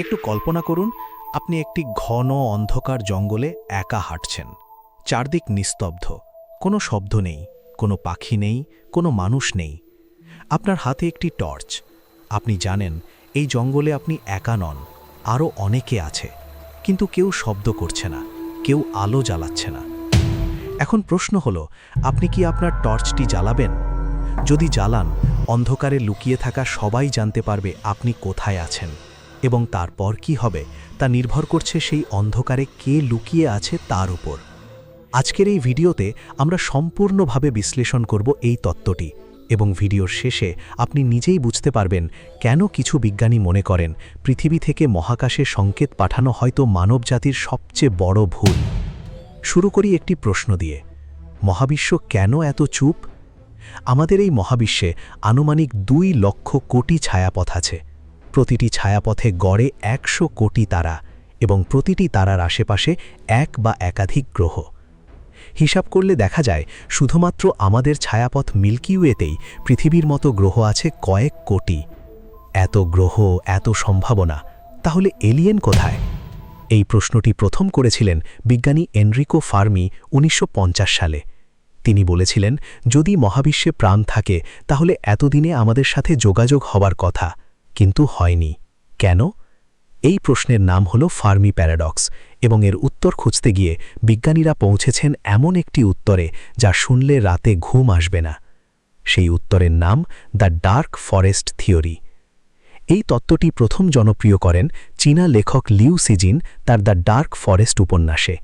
একটু কল্পনা করুন, আপনি একটি ঘন অন্ধকার জঙ্গলে একা হাঁটছেন। চারদিক নিস্তব্ধ, কোনো শব্দ নেই, কোনো পাখি নেই, কোনো মানুষ নেই। আপনার হাতে একটি টর্চ। আপনি জানেন এই জঙ্গলে আপনি একা নন, আরও অনেকে আছে, কিন্তু কেউ শব্দ করছে না, কেউ আলো জ্বালাচ্ছে না। এখন প্রশ্ন হলো, আপনি কি আপনার টর্চটি জ্বালাবেন? যদি জ্বালান, অন্ধকারে লুকিয়ে থাকা সবাই জানতে পারবে আপনি কোথায় আছেন, এবং তারপর কি হবে তা নির্ভর করছে সেই অন্ধকারে কে লুকিয়ে আছে তার উপর। আজকের এই ভিডিওতে আমরা সম্পূর্ণভাবে বিশ্লেষণ করব এই তত্ত্বটি, এবং ভিডিওর শেষে আপনি নিজেই বুঝতে পারবেন কেন কিছু বিজ্ঞানী মনে করেন পৃথিবী থেকে মহাকাশে সংকেত পাঠানো হয়তো মানবজাতির সবচেয়ে বড় ভুল। শুরু করি একটি প্রশ্ন দিয়ে। মহাবিশ্ব কেন এত চুপ? আমাদের এই মহাবিশ্বে আনুমানিক 2 লক্ষ কোটি ছায়াপথ আছে। প্রতিটি ছায়াপথে গড়ে 100 কোটি তারা, এবং প্রতিটি তারার আশেপাশে এক বা একাধিক গ্রহ। হিসাব করলে দেখা যায় শুধুমাত্র আমাদের ছায়াপথ মিল্কি ওয়েতেই পৃথিবীর মতো গ্রহ আছে কয়েক কোটি। এত গ্রহ, এত সম্ভাবনা, তাহলে এলিয়েন কোথায়? এই প্রশ্নটি প্রথম করেছিলেন বিজ্ঞানী এনরিকো ফার্মি 1950 সালে। তিনি বলেছিলেন, যদি মহাবিশ্বে প্রাণ থাকে তাহলে এতদিনে আমাদের সাথে যোগাযোগ হবার কথা, কিন্তু হয়নি। কেন? এই প্রশ্নের নাম হল ফার্মি প্যারাডক্স, এবং এর উত্তর খুঁজতে গিয়ে বিজ্ঞানীরা পৌঁছেছেন এমন একটি উত্তরে যা শুনলে রাতে ঘুম আসবে না। সেই উত্তরের নাম দ্য ডার্ক ফরেস্ট থিওরি। এই তত্ত্বটি প্রথম জনপ্রিয় করেন চীনা লেখক লিউ সিজিন তার দ্য ডার্ক ফরেস্ট উপন্যাসে।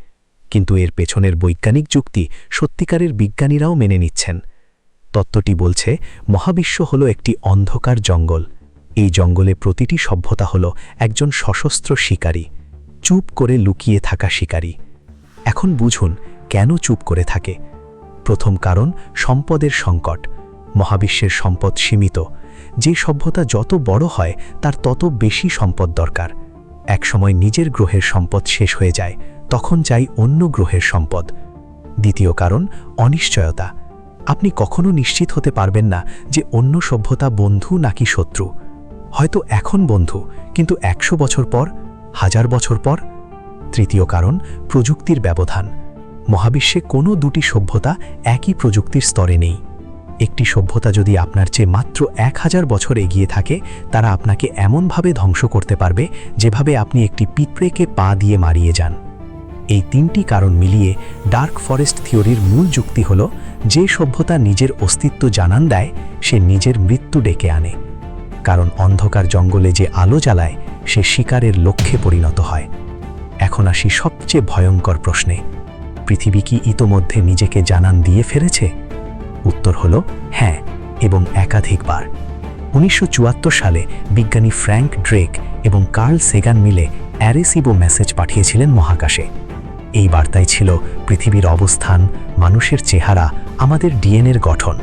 কিন্তু এর পেছনের বৈজ্ঞানিক যুক্তি সত্যিকারের বিজ্ঞানীরাও মেনে নিচ্ছেন। তত্ত্বটি বলছে, মহাবিশ্ব হল একটি অন্ধকার জঙ্গল। এই জঙ্গলে প্রতিটি সভ্যতা হল একজন সশস্ত্র শিকারী, চুপ করে লুকিয়ে থাকা শিকারী। এখন বুঝুন কেন চুপ করে থাকে। প্রথম কারণ, সম্পদের সংকট। মহাবিশ্বের সম্পদ সীমিত। যে সভ্যতা যত বড় হয় তার তত বেশি সম্পদ দরকার। একসময় নিজের গ্রহের সম্পদ শেষ হয়ে যায়, তখন চাই অন্য গ্রহের সম্পদ। দ্বিতীয় কারণ, অনিশ্চয়তা। আপনি কখনো নিশ্চিত হতে পারবেন না যে অন্য সভ্যতা বন্ধু নাকি শত্রু। হয়তো এখন বন্ধু, কিন্তু 100 বছর পর, 1000 বছর পর। তৃতীয় কারণ, প্রযুক্তির ব্যবধান। মহাবিশ্বে কোনো দুটি সভ্যতা একই প্রযুক্তির স্তরে নেই। একটি সভ্যতা যদি আপনার চেয়ে মাত্র 1000 বছর এগিয়ে থাকে, তারা আপনাকে এমনভাবে ধ্বংস করতে পারবে যেভাবে আপনি একটি পিঁপড়েকে পা দিয়ে মারিয়ে যান। এই 3টি কারণ মিলিয়ে ডার্ক ফরেস্ট থিওরির মূল যুক্তি হল, যে সভ্যতা নিজের অস্তিত্ব জানান দেয় সে নিজের মৃত্যু ডেকে আনে। কারণ অন্ধকার জঙ্গলে যে আলো জ্বালায় সে শিকারের লক্ষ্যে পরিণত হয়। এখন আসি সবচেয়ে ভয়ঙ্কর প্রশ্নে, পৃথিবী কি ইতোমধ্যে নিজেকে জানান দিয়ে ফেলেছে? উত্তর হল হ্যাঁ, এবং একাধিকবার। 1974 সালে বিজ্ঞানী ফ্র্যাঙ্ক ড্রেক এবং কার্ল সেগান মিলে অ্যারেসিবো মেসেজ পাঠিয়েছিলেন মহাকাশে। এই বার্তায় ছিল পৃথিবীর অবস্থান, মানুষের চেহারা, আমাদের ডিএনএর গঠন।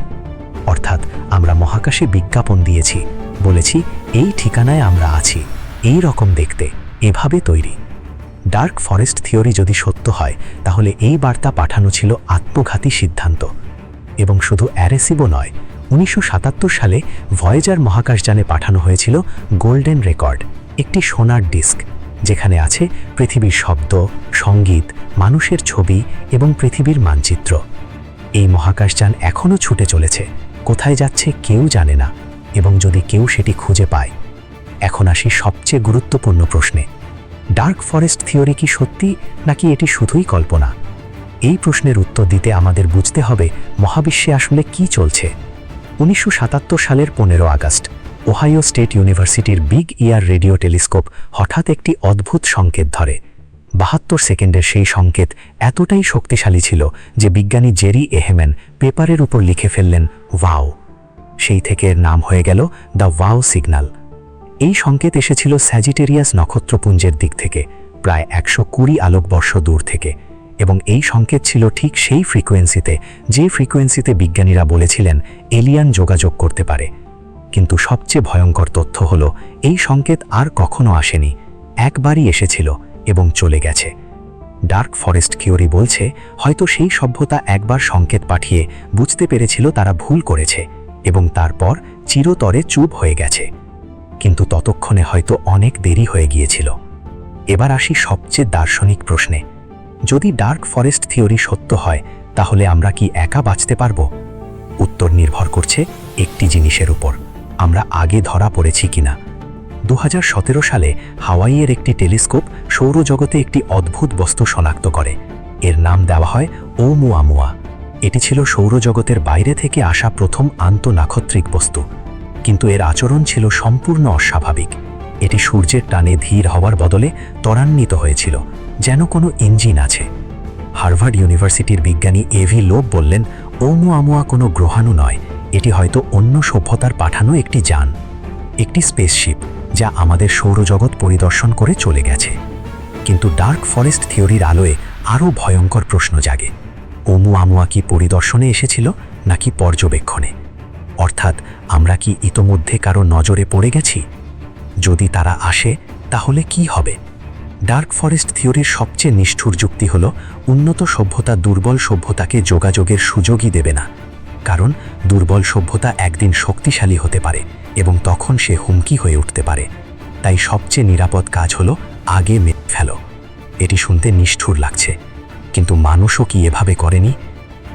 অর্থাৎ আমরা মহাকাশে বিজ্ঞাপন দিয়েছি, বলেছি এই ঠিকানায় আমরা আছি, এই রকম দেখতে, এভাবে তৈরি। ডার্ক ফরেস্ট থিওরি যদি সত্য হয়, তাহলে এই বার্তা পাঠানো ছিল আত্মঘাতী সিদ্ধান্ত। এবং শুধু অ্যারেসিবো নয়, 1977 সালে ভয়েজার মহাকাশযানে পাঠানো হয়েছিল গোল্ডেন রেকর্ড, একটি সোনার ডিস্ক, যেখানে আছে পৃথিবীর শব্দ, সঙ্গীত, মানুষের ছবি এবং পৃথিবীর মানচিত্র। এই মহাকাশযান এখনও ছুটে চলেছে, কোথায় যাচ্ছে কেউ জানে না, এবং যদি কেউ সেটি খুঁজে পায়। এখন আসি সবচেয়ে গুরুত্বপূর্ণ প্রশ্নে, ডার্ক ফরেস্ট থিওরি কি সত্যি নাকি এটি শুধুই কল্পনা? এই প্রশ্নের উত্তর দিতে আমাদের বুঝতে হবে মহাবিশ্বে আসলে কি চলছে। 1977 সালের 15 আগস্ট ওহাইও স্টেট ইউনিভার্সিটির বিগ ইয়ার রেডিও টেলিস্কোপ হঠাৎ একটি অদ্ভুত সংকেত ধরে। 72 সেকেন্ডের সেই সংকেত এতটাই শক্তিশালী ছিল যে বিজ্ঞানী জেরি এহেম্যান পেপারের উপর লিখে ফেললেন ওয়াও। সেই থেকে এর নাম হয়ে গেল দ্য ওয়াও সিগন্যাল। এই সংকেত এসেছিল স্যাজিটেরিয়াস নক্ষত্রপুঞ্জের দিক থেকে, প্রায় 120 আলোকবর্ষ দূর থেকে, এবং এই সংকেত ছিল ঠিক সেই ফ্রিকোয়েন্সিতে যে ফ্রিকোয়েন্সিতে বিজ্ঞানীরা বলেছিলেন এলিয়ান যোগাযোগ করতে পারে। কিন্তু সবচেয়ে ভয়ঙ্কর তথ্য হল, এই সংকেত আর কখনো আসেনি, একবারই এসেছিল এবং চলে গেছে। ডার্ক ফরেস্ট থিওরি বলছে, হয়তো সেই সভ্যতা একবার সংকেত পাঠিয়ে বুঝতে পেরেছিল তারা ভুল করেছে, এবং তারপর চিরতরে চুপ হয়ে গেছে। কিন্তু ততক্ষণে হয়তো অনেক দেরি হয়ে গিয়েছিল। এবার আসি সবচেয়ে দার্শনিক প্রশ্নে। যদি ডার্ক ফরেস্ট থিওরি সত্য হয়, তাহলে আমরা কি একা বাঁচতে পারব? উত্তর নির্ভর করছে একটি জিনিসের উপর: আমরা আগে ধরা পড়েছি কিনা। 2017 সালে হাওয়াইয়ের একটি টেলিস্কোপ সৌরজগতে একটি অদ্ভুত বস্তু শনাক্ত করে। এর নাম দেওয়া হয় ওumuamua। এটি ছিল সৌরজগতের বাইরে থেকে আসা প্রথম আন্তঃনাক্ষত্রিক বস্তু, কিন্তু এর আচরণ ছিল সম্পূর্ণ অস্বাভাবিক। এটি সূর্যের টানে ধীর হওয়ার বদলে ত্বরান্বিত হয়েছিল, যেন কোনো ইঞ্জিন আছে। হার্ভার্ড ইউনিভার্সিটির বিজ্ঞানী এভি লোব বললেন, ওumuamua কোনো গ্রহাণু নয়, এটি হয়তো অন্য সভ্যতার পাঠানো একটি যান, একটি স্পেসশিপ, যা আমাদের সৌরজগৎ পরিদর্শন করে চলে গেছে। কিন্তু ডার্ক ফরেস্ট থিওরির আলোয় আরও ভয়ঙ্কর প্রশ্ন জাগে। ওumuamua কি পরিদর্শনে এসেছিল নাকি পর্যবেক্ষণে? অর্থাৎ আমরা কি ইতোমধ্যে কারো নজরে পড়ে গেছি? যদি তারা আসে, তাহলে কি হবে? ডার্ক ফরেস্ট থিওরির সবচেয়ে নিষ্ঠুর যুক্তি হল, উন্নত সভ্যতা দুর্বল সভ্যতাকে যোগাযোগের সুযোগই দেবে না। কারণ দুর্বল সভ্যতা একদিন শক্তিশালী হতে পারে এবং তখন সে হুমকি হয়ে উঠতে পারে। তাই সবচেয়ে নিরাপদ কাজ হলো আগে মেরে ফেলো। এটি শুনতে নিষ্ঠুর লাগছে, কিন্তু মানুষও কি এভাবে করেনি?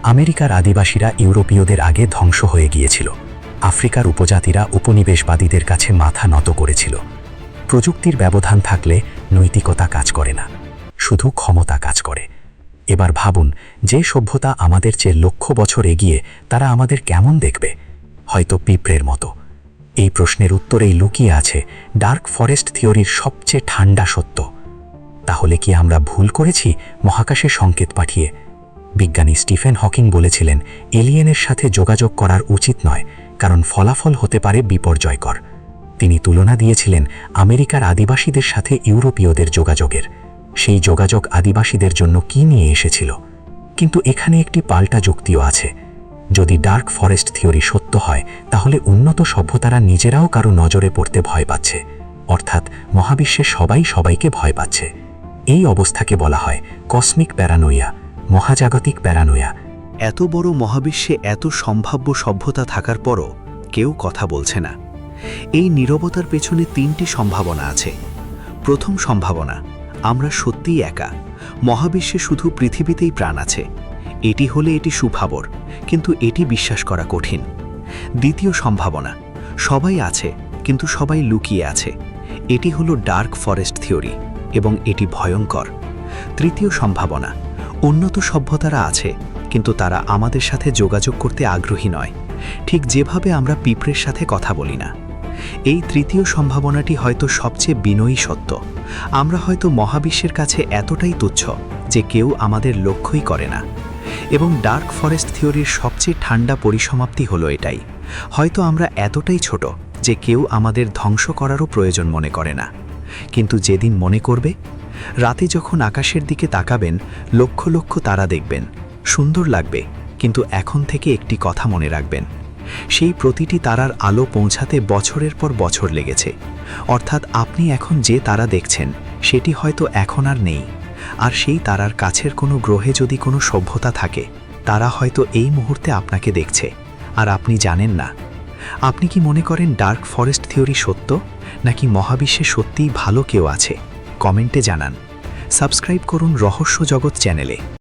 আমেরিকার আদিবাসীরা ইউরোপীয়দের আগে ধ্বংস হয়ে গিয়েছিল। আফ্রিকার উপজাতিরা উপনিবেশবাদীদের কাছে মাথা নত করেছিল। প্রযুক্তির ব্যবধান থাকলে নৈতিকতা কাজ করে না, শুধু ক্ষমতা কাজ করে। এবার ভাবুন, যে সভ্যতা আমাদের চেয়ে লক্ষ বছর এগিয়ে, তারা আমাদের কেমন দেখবে? হয়তো পিঁপড়ের মতো। এই প্রশ্নের উত্তরেই লুকিয়ে আছে ডার্ক ফরেস্ট থিওরির সবচেয়ে ঠান্ডা সত্য। তাহলে কি আমরা ভুল করেছি মহাকাশে সংকেত পাঠিয়ে? বিজ্ঞানী স্টিফেন হকিং বলেছিলেন, এলিয়েনের সাথে যোগাযোগ করার উচিত নয়, কারণ ফলাফল হতে পারে বিপর্যয়কর। তিনি তুলনা দিয়েছিলেন আমেরিকার আদিবাসীদের সাথে ইউরোপীয়দের যোগাযোগের। সেই যোগাযোগ আদিবাসীদের জন্য কি নিয়ে এসেছিল? কিন্তু এখানে একটি পাল্টা যুক্তিও আছে। যদি ডার্ক ফরেস্ট থিওরি সত্য হয়, তাহলে উন্নত সভ্যতারা নিজেরাও কারো নজরে পড়তে ভয় পাচ্ছে, অর্থাৎ মহাবিশ্বে সবাই সবাইকে ভয় পাচ্ছে। এই অবস্থাকে বলা হয় কসমিক প্যারানোয়া, মহাজাগতিক প্যারানোয়া। এত বড় মহাবিশ্বে এত সম্ভাব্য সভ্যতা থাকার পরও কেউ কথা বলছে না। এই নীরবতার পেছনে তিনটি সম্ভাবনা আছে। প্রথম সম্ভাবনা, আমরা সত্যিই একা, মহাবিশ্বে শুধু পৃথিবীতেই প্রাণ আছে। এটি হলে এটি সুখবর, কিন্তু এটি বিশ্বাস করা কঠিন। দ্বিতীয় সম্ভাবনা, সবাই আছে কিন্তু সবাই লুকিয়ে আছে। এটি হলো ডার্ক ফরেস্ট থিওরি এবং এটি ভয়ঙ্কর। তৃতীয় সম্ভাবনা, উন্নত সভ্যতারা আছে কিন্তু তারা আমাদের সাথে যোগাযোগ করতে আগ্রহী নয়, ঠিক যেভাবে আমরা পিঁপড়ের সাথে কথা বলি না। এই তৃতীয় সম্ভাবনাটি হয়তো সবচেয়ে বিনয়ী সত্য। আমরা হয়তো মহাবিশ্বের কাছে এতটাই তুচ্ছ যে কেউ আমাদের লক্ষ্যই করে না। এবং ডার্ক ফরেস্ট থিওরির সবচেয়ে ঠান্ডা পরিসমাপ্তি হলো এটাই, হয়তো আমরা এতটাই ছোট যে কেউ আমাদের ধ্বংস করারও প্রয়োজন মনে করে না। কিন্তু যেদিন মনে করবে, রাতে যখন আকাশের দিকে তাকাবেন, লক্ষ লক্ষ তারা দেখবেন, সুন্দর লাগবে, কিন্তু এখন থেকে একটি কথা মনে রাখবেন, সেই প্রতিটি তারার আলো পৌঁছাতে বছরের পর বছর লেগেছে। অর্থাৎ আপনি এখন যে তারা দেখছেন, সেটি হয়তো এখন আর নেই। আর সেই তারার কাছের কোনো গ্রহে যদি কোনো সভ্যতা থাকে, তারা হয়তো এই মুহূর্তে আপনাকে দেখছে, আর আপনি জানেন না। আপনি কি মনে করেন ডার্ক ফরেস্ট থিওরি সত্য, নাকি মহাবিশ্বে সত্যিই ভালো কেউ আছে? কমেন্টে জানান। সাবস্ক্রাইব করুন রহস্য জগৎ চ্যানেলে।